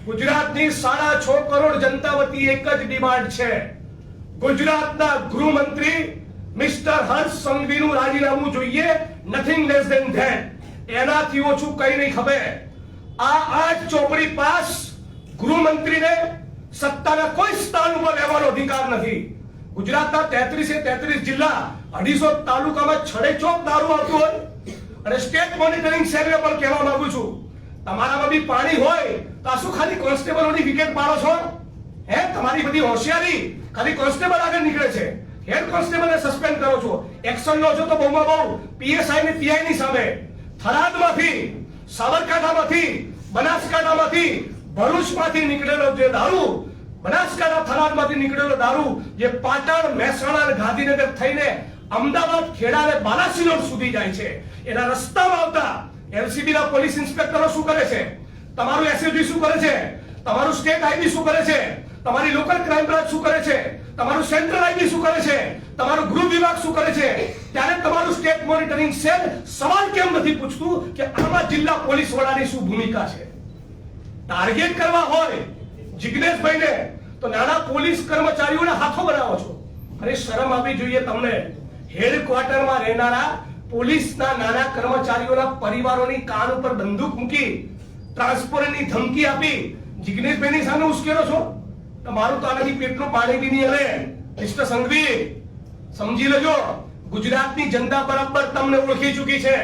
ગુજરાતની 6.5 કરોડ જનતા વતી એક જ ડિમાન્ડ છે. ગુજરાતના ગૃહમંત્રી મિસ્ટર હર્ષ સંઘવીનું રાજીનામું જોઈએ. Nothing less than that. એનાથી ઓછું કઈ નહીં ખબર. આ 8 ચોપડી પાસ ગૃહમંત્રીને સત્તાના કોઈ સ્થાન ઉપર રહેવાનો અધિકાર નથી. ગુજરાતના 33 જિલ્લા 250 તાલુકામાં છડેચોક દારૂ આવતું હોય અને સ્ટેટ મોનિટરિંગ સેલને પણ કહેવા માંગુ છું, તમારામાં બી પાણી હોય તો શું ખાલી કોન્સ્ટેબલોની વિકેટ પાડો છો? હે, તમારી બધી હોશિયારી ખાલી કોન્સ્ટેબલ આગળ નીકળે છે. હેડ કોન્સ્ટેબલને સસ્પેન્ડ કરો છો, એક્શન લો છો તો બહુમાં બહુ પીએસઆઈ ને પીઆઈ ની સામે. થરાદમાંથી, સાબરકાંઠામાંથી, બનાસકાંઠામાંથી, ભરૂચમાંથી નીકળેલો જે દારૂ, બનાસકાંઠા થરાદમાંથી નીકળેલો દારૂ જે પાટણ, મહેસાણા અને ગાંધીનગર થઈને અમદાવાદ, ખેડા અને બાલાસિનોર સુધી જાય છે, એના રસ્તામાં આવતા એલસીબી ના પોલીસ ઇન્સ્પેક્ટરો શું કરે છે? તમારું એસએસજી શું કરે છે? તમારું સ્ટેટ આઈબી શું કરે છે? તમારી લોકલ ક્રાઇમ બ્રાન્ચ શું કરે છે? તમારું સેન્ટ્રલ આઈબી શું કરે છે? તમારું ગૃહ વિભાગ શું કરે છે? ત્યારે તમારું સ્ટેટ મોનિટરિંગ સેલ સવાલ કેમ નથી પૂછતું કે આમાં જિલ્લા પોલીસ વડાની શું ભૂમિકા છે? ટાર્ગેટ કરવા હોય જિગ્નેશભાઈને તો નાના પોલીસ કર્મચારીઓના હાથો બનાવો છો. અરે શરમ આવવી જોઈએ તમને. હેડક્વાર્ટરમાં રહેનારા પોલીસના નાના કર્મચારીઓના પરિવારોની કાન ઉપર બંદૂક મૂકી ટ્રાન્સફરની ધમકી આપી જિગ્નેશભાઈની સામે ઉશ્કેરો છો. તમારું તો આનાથી પેટનું પાણી બી નહીં હલે. મિસ્ટર સંઘવી સમજી લેજો, ગુજરાતની જનતા બરાબર તમને ઓળખી ચૂકી છે.